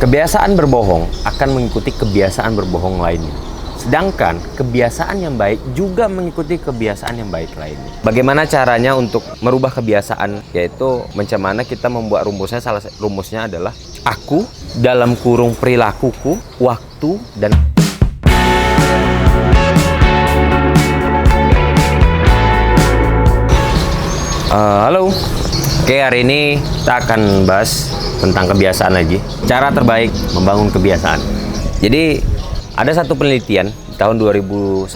Kebiasaan berbohong akan mengikuti kebiasaan berbohong lainnya. Sedangkan kebiasaan yang baik juga mengikuti kebiasaan yang baik lainnya. Bagaimana caranya untuk merubah kebiasaan? Yaitu macam mana kita membuat rumusnya. Salah rumusnya adalah aku dalam kurung perilakuku, waktu, dan halo. Oke, hari ini kita akan bahas tentang kebiasaan lagi. Cara terbaik membangun kebiasaan. Jadi ada satu penelitian di tahun 2001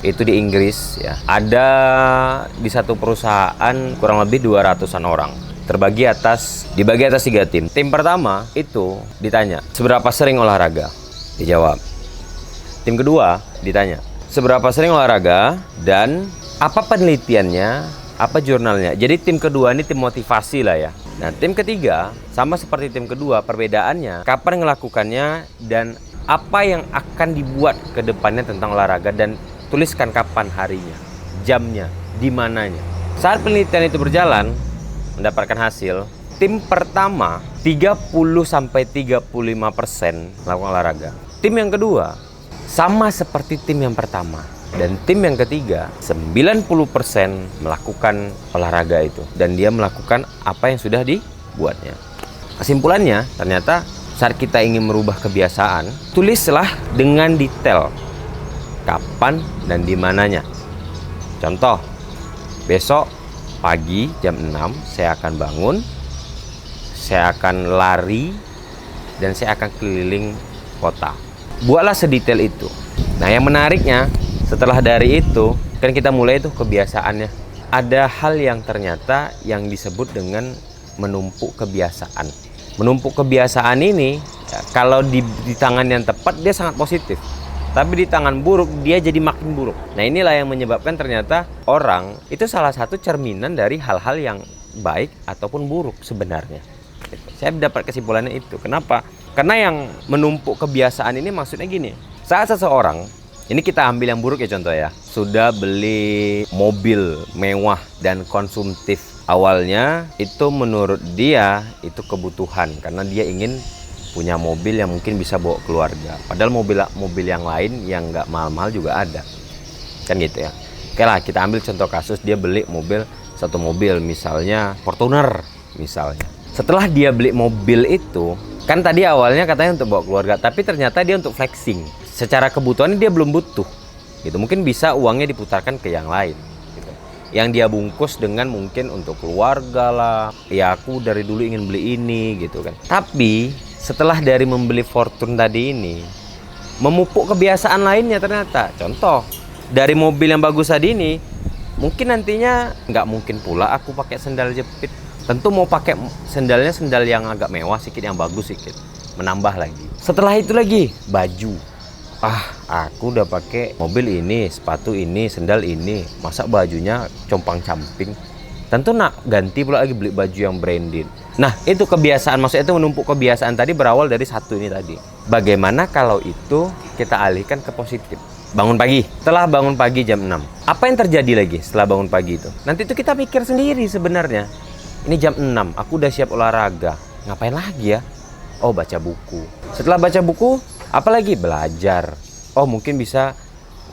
itu di Inggris ya. Ada di satu perusahaan kurang lebih 200-an orang. Dibagi atas 3 tim. Tim pertama itu ditanya, seberapa sering olahraga? Dijawab. Tim kedua ditanya, seberapa sering olahraga dan apa penelitiannya? Apa jurnalnya? Jadi tim kedua ini tim motivasi lah ya. Nah, tim ketiga sama seperti tim kedua, perbedaannya kapan melakukannya dan apa yang akan dibuat ke depannya tentang olahraga, dan tuliskan kapan harinya, jamnya, di mananya. Saat penelitian itu berjalan, mendapatkan hasil, tim pertama 30-35% melakukan olahraga. Tim yang kedua sama seperti tim yang pertama. Dan tim yang ketiga 90% melakukan olahraga itu, dan dia melakukan apa yang sudah dibuatnya. Kesimpulannya, ternyata saat kita ingin merubah kebiasaan, tulislah dengan detail kapan dan di mananya. Contoh, besok pagi jam 6 saya akan bangun, saya akan lari, dan saya akan keliling kota. Buatlah sedetail itu. Nah, yang menariknya, setelah dari itu, kan kita mulai tuh kebiasaannya. Ada hal yang ternyata yang disebut dengan menumpuk kebiasaan. Menumpuk kebiasaan ini, ya, kalau di tangan yang tepat dia sangat positif. Tapi di tangan buruk dia jadi makin buruk. Nah, inilah yang menyebabkan ternyata orang itu salah satu cerminan dari hal-hal yang baik ataupun buruk sebenarnya. Saya dapat kesimpulannya itu. Kenapa? Karena yang menumpuk kebiasaan ini maksudnya gini. Saat seseorang, ini kita ambil yang buruk ya, contoh ya, sudah beli mobil mewah dan konsumtif. Awalnya itu menurut dia itu kebutuhan, karena dia ingin punya mobil yang mungkin bisa bawa keluarga. Padahal mobil yang lain yang nggak mahal-mahal juga ada, kan gitu ya. Oke lah, kita ambil contoh kasus dia beli satu mobil misalnya Fortuner misalnya. Setelah dia beli mobil itu, kan tadi awalnya katanya untuk bawa keluarga, tapi ternyata dia untuk flexing. Secara kebutuhan dia belum butuh, gitu. Mungkin bisa uangnya diputarkan ke yang lain, gitu. Yang dia bungkus dengan mungkin untuk keluarga lah. Ya, aku dari dulu ingin beli ini, gitu kan. Tapi setelah dari membeli Fortune tadi ini, memupuk kebiasaan lainnya ternyata. Contoh, dari mobil yang bagus tadi ini, mungkin nantinya nggak mungkin pula aku pakai sendal jepit. Tentu mau pakai sendalnya sendal yang agak mewah sedikit, yang bagus sedikit, menambah lagi. Setelah itu lagi baju. Aku udah pakai mobil ini, sepatu ini, sendal ini, masa bajunya compang-camping. Tentu nak ganti pula lagi, beli baju yang branded. Nah, itu kebiasaan, maksudnya itu menumpuk kebiasaan tadi berawal dari satu ini tadi. Bagaimana kalau itu kita alihkan ke positif? Bangun pagi. Setelah bangun pagi jam 6. Apa yang terjadi lagi setelah bangun pagi itu? Nanti itu kita pikir sendiri sebenarnya. Ini jam 6, aku udah siap olahraga. Ngapain lagi ya? Oh, baca buku. Setelah baca buku, apalagi belajar. Oh, mungkin bisa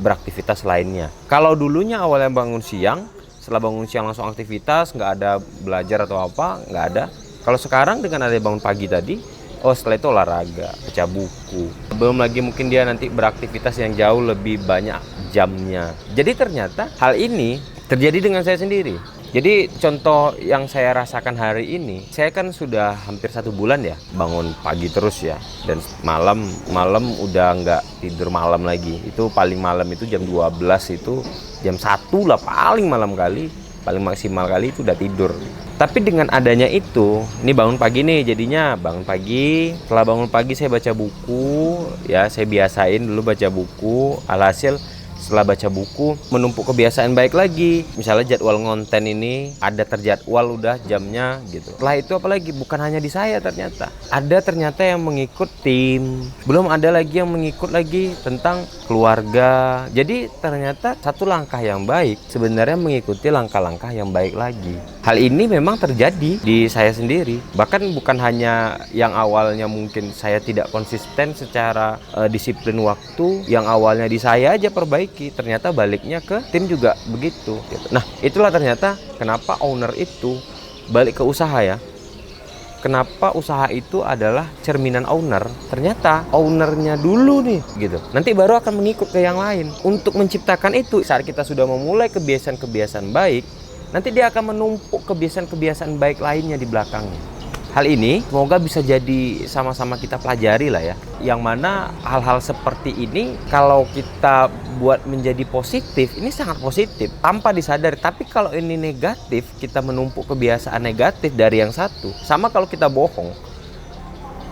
beraktivitas lainnya. Kalau dulunya awalnya bangun siang, setelah bangun siang langsung aktivitas, nggak ada belajar atau apa, nggak ada. Kalau sekarang dengan ada bangun pagi tadi, oh setelah itu olahraga, baca buku. Belum lagi mungkin dia nanti beraktivitas yang jauh lebih banyak jamnya. Jadi ternyata hal ini terjadi dengan saya sendiri. Jadi contoh yang saya rasakan hari ini, saya kan sudah hampir 1 bulan ya bangun pagi terus ya, dan malam udah nggak tidur malam lagi. Itu paling malam itu jam 12, itu jam 1 lah paling malam kali, paling maksimal kali itu udah tidur. Tapi dengan adanya itu, ini bangun pagi nih, jadinya bangun pagi. Setelah bangun pagi saya baca buku ya, saya biasain dulu baca buku. Alhasil Setelah baca buku, menumpuk kebiasaan baik lagi. Misalnya jadwal ngonten ini ada terjadwal udah jamnya gitu. Setelah itu apalagi bukan hanya di saya ternyata. Ada ternyata yang mengikut tim. Belum ada lagi yang mengikut lagi tentang keluarga. Jadi ternyata satu langkah yang baik sebenarnya mengikuti langkah-langkah yang baik lagi. Hal ini memang terjadi di saya sendiri. Bahkan bukan hanya yang awalnya mungkin saya tidak konsisten secara disiplin waktu, yang awalnya di saya aja perbaiki, ternyata baliknya ke tim juga begitu. Nah, itulah ternyata kenapa owner itu balik ke usaha ya. Kenapa usaha itu adalah cerminan owner. Ternyata ownernya dulu nih gitu. Nanti baru akan mengikut ke yang lain. Untuk menciptakan itu, saat kita sudah memulai kebiasaan-kebiasaan baik, nanti dia akan menumpuk kebiasaan-kebiasaan baik lainnya di belakangnya. Hal ini semoga bisa jadi sama-sama kita pelajari lah ya. Yang mana hal-hal seperti ini kalau kita buat menjadi positif, ini sangat positif tanpa disadari. Tapi kalau ini negatif, kita menumpuk kebiasaan negatif dari yang satu. Sama kalau kita bohong.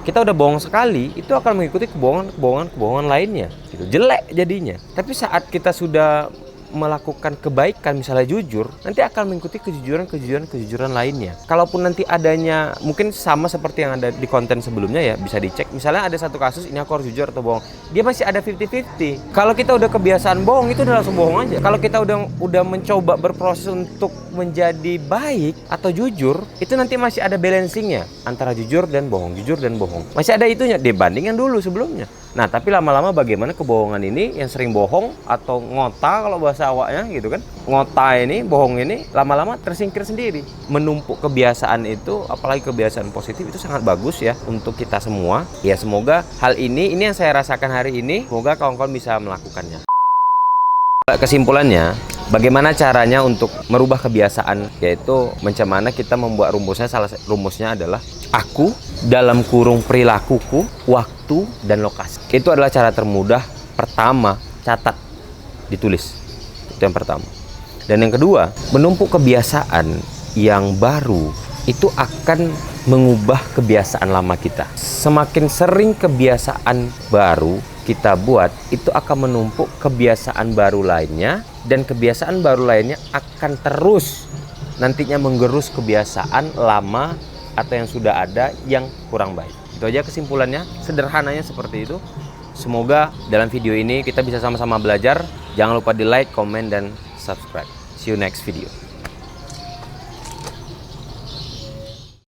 Kita udah bohong sekali, itu akan mengikuti kebohongan lainnya. Gitu. Jelek jadinya. Tapi saat kita sudah melakukan kebaikan, misalnya jujur, nanti akan mengikuti kejujuran lainnya. Kalaupun nanti adanya mungkin sama seperti yang ada di konten sebelumnya ya, bisa dicek. Misalnya ada satu kasus, ini aku harus jujur atau bohong. Dia masih ada 50-50. Kalau kita udah kebiasaan bohong, itu udah langsung bohong aja. Kalau kita udah mencoba berproses untuk menjadi baik atau jujur, itu nanti masih ada balancingnya antara jujur dan bohong, jujur dan bohong. Masih ada itunya dibanding yang dulu sebelumnya. Nah, tapi lama-lama bagaimana kebohongan ini yang sering bohong atau ngota kalau bahasa awaknya gitu kan. Ngota ini, bohong ini lama-lama tersingkir sendiri. Menumpuk kebiasaan itu, apalagi kebiasaan positif itu sangat bagus ya untuk kita semua. Ya semoga hal ini yang saya rasakan hari ini, semoga kawan-kawan bisa melakukannya. Kesimpulannya, bagaimana caranya untuk merubah kebiasaan, yaitu macam mana kita membuat rumusnya. Rumusnya adalah aku dalam kurung perilakuku, waktu, dan lokasi. Itu adalah cara termudah. Pertama, catat, ditulis. Itu yang pertama. Dan yang kedua, menumpuk kebiasaan yang baru itu akan mengubah kebiasaan lama kita. Semakin sering kebiasaan baru kita buat, itu akan menumpuk kebiasaan baru lainnya, dan kebiasaan baru lainnya akan terus nantinya menggerus kebiasaan lama atau yang sudah ada yang kurang baik. Itu aja kesimpulannya, sederhananya seperti itu. Semoga dalam video ini kita bisa sama-sama belajar. Jangan lupa di like, komen, dan subscribe. See you next video.